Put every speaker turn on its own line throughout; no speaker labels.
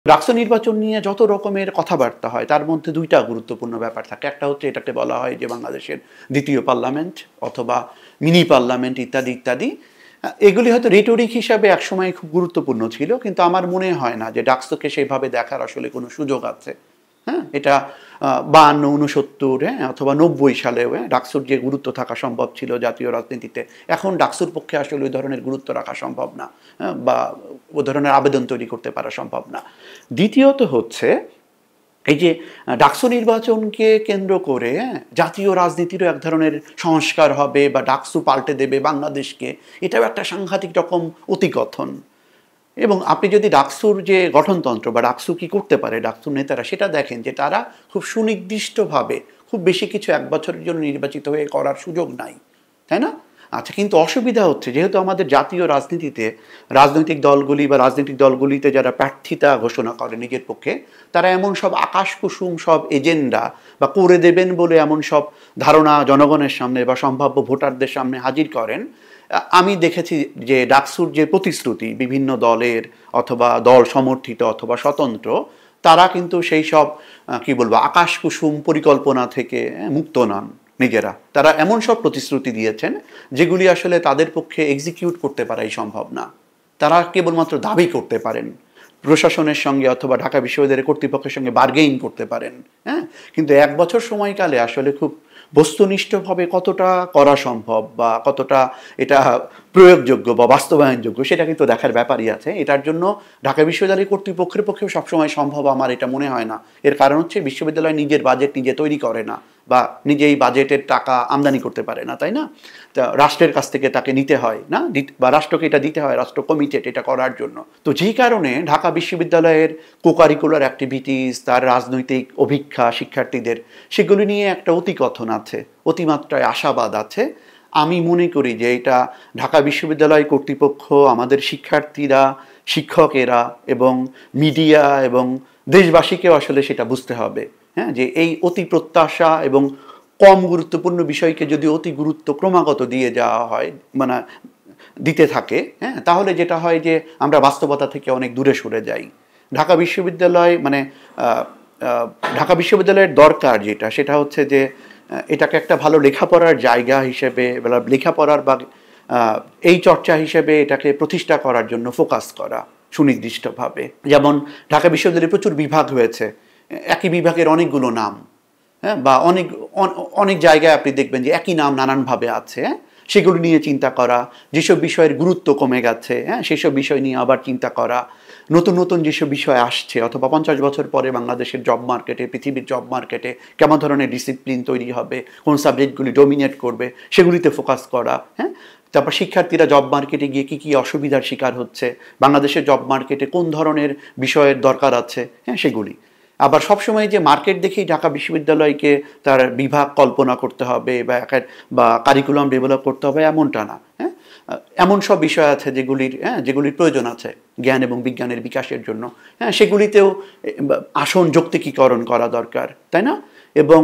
ডাকসু নির্বাচন নিয়ে যত রকমের কথাবার্তা হয় তার মধ্যে দুইটা গুরুত্বপূর্ণ ব্যাপার থাকে। একটা হচ্ছে এটাকে বলা হয় যে বাংলাদেশের দ্বিতীয় পার্লামেন্ট অথবা মিনি পার্লামেন্ট ইত্যাদি ইত্যাদি। এগুলি হয়তো রেটরিক হিসাবে একসময় খুব গুরুত্বপূর্ণ ছিল, কিন্তু আমার মনে হয় না যে ডাকসুকে সেভাবে দেখার আসলে কোনো সুযোগ আছে। হ্যাঁ, এটা 52, 69, অথবা 90 সালেও ডাকসুর যে গুরুত্ব থাকা সম্ভব ছিল জাতীয় রাজনীতিতে, এখন ডাকসুর পক্ষে আসলে ওই ধরনের গুরুত্ব রাখা সম্ভব না, বা ও ধরনের আবেদন তৈরি করতে পারা সম্ভব না। দ্বিতীয়ত হচ্ছে এই যে ডাকসু নির্বাচনকে কেন্দ্র করে জাতীয় রাজনীতিরও এক ধরনের সংস্কার হবে বা ডাকসু পাল্টে দেবে বাংলাদেশকে, এটাও একটা সাংঘাতিক রকম অতিকথন। এবং আপনি যদি ডাকসুর যে গঠনতন্ত্র বা ডাকসু কী করতে পারে ডাকসুর নেতারা, সেটা দেখেন যে তারা খুব সুনির্দিষ্টভাবে খুব বেশি কিছু এক বছরের জন্য নির্বাচিত হয়ে করার সুযোগ নাই, তাই না? আচ্ছা, কিন্তু অসুবিধা হচ্ছে যেহেতু আমাদের জাতীয় রাজনীতিতে রাজনৈতিক দলগুলি বা রাজনৈতিক দলগুলিতে যারা প্রার্থিতা ঘোষণা করে নিজের পক্ষে, তারা এমন সব আকাশ কুসুম সব এজেন্ডা বা করে দেবেন বলে এমন সব ধারণা জনগণের সামনে বা সম্ভাব্য ভোটারদের সামনে হাজির করেন। আমি দেখেছি যে ডাকসুর যে প্রতিশ্রুতি বিভিন্ন দলের অথবা দল সমর্থিত অথবা স্বতন্ত্র, তারা কিন্তু সেই সব কি বলবো আকাশ কুসুম পরিকল্পনা থেকে মুক্ত নন। নিজেরা তারা এমন সব প্রতিশ্রুতি দিয়েছেন যেগুলি আসলে তাদের পক্ষে এক্সিকিউট করতে পারাই সম্ভব না। তারা কেবলমাত্র দাবি করতে পারেন, প্রশাসনের সঙ্গে অথবা ঢাকা বিশ্ববিদ্যালয়ের কর্তৃপক্ষের সঙ্গে বার্গেইন করতে পারেন। হ্যাঁ, কিন্তু এক বছর সময়কালে আসলে খুব বস্তুনিষ্ঠভাবে কতটা করা সম্ভব বা কতটা এটা প্রয়োগযোগ্য বা বাস্তবায়নযোগ্য সেটা কিন্তু দেখার ব্যাপারই আছে। এটার জন্য ঢাকা বিশ্ববিদ্যালয় কর্তৃপক্ষের পক্ষেও সবসময় সম্ভব আমার এটা মনে হয় না। এর কারণ হচ্ছে বিশ্ববিদ্যালয় নিজের বাজেট নিজে তৈরি করে না বা নিজেই বাজেটের টাকা আমদানি করতে পারে না, তাই না? তা রাষ্ট্রের কাছ থেকে তাকে নিতে হয় না, বা রাষ্ট্রকে এটা দিতে হয়, রাষ্ট্র কমিটেড এটা করার জন্য। তো যেই কারণে ঢাকা বিশ্ববিদ্যালয়ের কোকারিকুলার অ্যাক্টিভিটিস, তার রাজনৈতিক অভিক্ষা শিক্ষার্থীদের, সেগুলি নিয়ে একটা অতিকথন আছে, অতিমাত্রায় আশাবাদ আছে। আমি মনে করি যে এটা ঢাকা বিশ্ববিদ্যালয় কর্তৃপক্ষ, আমাদের শিক্ষার্থীরা, শিক্ষকেরা এবং মিডিয়া এবং দেশবাসীকেও আসলে সেটা বুঝতে হবে। হ্যাঁ, যে এই অতি প্রত্যাশা এবং কম গুরুত্বপূর্ণ বিষয়কে যদি অতি গুরুত্ব ক্রমাগত দিয়ে যাওয়া হয়, মানে দিতে থাকে, হ্যাঁ, তাহলে যেটা হয় যে আমরা বাস্তবতা থেকে অনেক দূরে সরে যাই। ঢাকা বিশ্ববিদ্যালয় ঢাকা বিশ্ববিদ্যালয়ের দরকার যেটা, সেটা হচ্ছে যে এটাকে একটা ভালো লেখাপড়ার জায়গা হিসেবে, লেখাপড়ার বা এই চর্চা হিসেবে এটাকে প্রতিষ্ঠা করার জন্য ফোকাস করা সুনির্দিষ্টভাবে। যেমন ঢাকা বিশ্ববিদ্যালয়ে প্রচুর বিভাগ হয়েছে, একই বিভাগের অনেকগুলো নাম, হ্যাঁ, বা অনেক অনেক জায়গায় আপনি দেখবেন যে একই নাম নানানভাবে আছে। সেগুলো নিয়ে চিন্তা করা, যেসব বিষয়ের গুরুত্ব কমে গেছে, হ্যাঁ, সেসব বিষয় নিয়ে আবার চিন্তা করা, নতুন নতুন যেসব বিষয় আসছে অথবা 50 বছর পরে বাংলাদেশের জব মার্কেটে, পৃথিবীর জব মার্কেটে কেমন ধরনের ডিসিপ্লিন তৈরি হবে, কোন সাবজেক্টগুলি ডোমিনেট করবে, সেগুলিতে ফোকাস করা। হ্যাঁ, তারপর শিক্ষার্থীরা জব মার্কেটে গিয়ে কী কী অসুবিধার শিকার হচ্ছে, বাংলাদেশের জব মার্কেটে কোন ধরনের বিষয়ের দরকার আছে, হ্যাঁ, সেগুলি। আবার সবসময় যে মার্কেট দেখেই ঢাকা বিশ্ববিদ্যালয়কে তার বিভাগ কল্পনা করতে হবে বা কারিকুলাম ডেভেলপ করতে হবে এমনটা না। হ্যাঁ, এমন সব বিষয় আছে যেগুলির প্রয়োজন আছে জ্ঞান এবং বিজ্ঞানের বিকাশের জন্য। হ্যাঁ, সেগুলিতেও আসন যৌক্তিকীকরণ করা দরকার, তাই না? এবং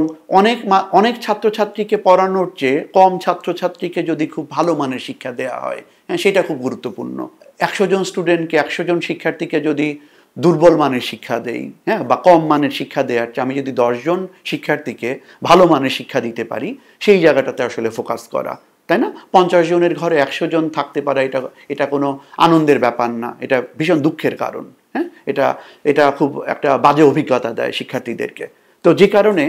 অনেক ছাত্রছাত্রীকে পড়ানোর চেয়ে কম ছাত্রছাত্রীকে যদি খুব ভালো মানের শিক্ষা দেওয়া হয়, হ্যাঁ, সেটা খুব গুরুত্বপূর্ণ। 100 জন স্টুডেন্টকে, 100 জন শিক্ষার্থীকে যদি দুর্বল মানের শিক্ষা দেই, হ্যাঁ, বা কম মানের শিক্ষা দেওয়ার চেয়ে আমি যদি 10 জন শিক্ষার্থীকে ভালো মানের শিক্ষা দিতে পারি, সেই জায়গাটাতে আসলে ফোকাস করা, তাই না? 50 জনের ঘরে 100 জন থাকতে পারা, এটা কোনো আনন্দের ব্যাপার না, এটা ভীষণ দুঃখের কারণ। হ্যাঁ, এটা খুব একটা বাজে অভিজ্ঞতা দেয় শিক্ষার্থীদেরকে। তো যে কারণে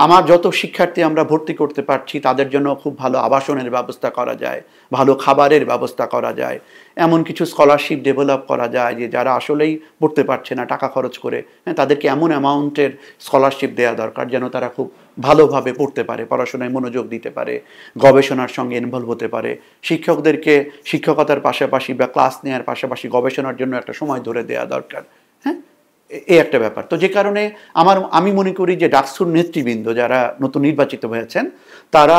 আমার যত শিক্ষার্থী আমরা ভর্তি করতে পারছি তাদের জন্য খুব ভালো আবাসনের ব্যবস্থা করা যায়, ভালো খাবারের ব্যবস্থা করা যায়, এমন কিছু স্কলারশিপ ডেভেলপ করা যায় যে যারা আসলেই পড়তে পারছে না টাকা খরচ করে, হ্যাঁ, তাদেরকে এমন অ্যামাউন্টের স্কলারশিপ দেওয়া দরকার যেন তারা খুব ভালোভাবে পড়তে পারে, পড়াশোনায় মনোযোগ দিতে পারে, গবেষণার সঙ্গে ইনভলভ হতে পারে। শিক্ষকদেরকে শিক্ষকতার পাশাপাশি বা ক্লাস নেওয়ার পাশাপাশি গবেষণার জন্য একটা সময় ধরে দেওয়া দরকার। হ্যাঁ, এই একটা ব্যাপার। তো যে কারণে আমি মনে করি যে ডাকসুর নেতৃবৃন্দ যারা নতুন নির্বাচিত হয়েছেন, তারা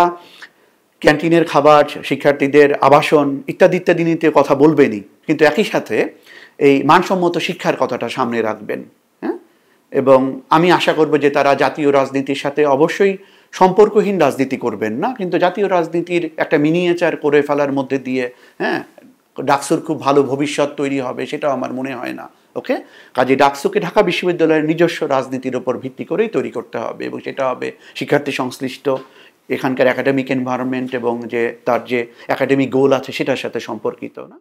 ক্যান্টিনের খাবার, শিক্ষার্থীদের আবাসন ইত্যাদি ইত্যাদি নিয়ে কথা বলবেনই, কিন্তু একই সাথে এই মানসম্মত শিক্ষার কথাটা সামনে রাখবেন। হ্যাঁ, এবং আমি আশা করব যে তারা জাতীয় রাজনীতির সাথে অবশ্যই সম্পর্কহীন রাজনীতি করবেন না, কিন্তু জাতীয় রাজনীতির একটা মিনিয়েচার করে ফেলার মধ্যে দিয়ে, হ্যাঁ, ডাকসুর খুব ভালো ভবিষ্যৎ তৈরি হবে সেটাও আমার মনে হয় না। ওকে, কাজে ডাকসুকে ঢাকা বিশ্ববিদ্যালয়ের নিজস্ব রাজনীতির উপর ভিত্তি করেই তৈরি করতে হবে, এবং সেটা হবে শিক্ষার্থী সংশ্লিষ্ট, এখানকার একাডেমিক এনভায়রনমেন্ট এবং যে তার যে একাডেমিক গোল আছে সেটার সাথে সম্পর্কিত না।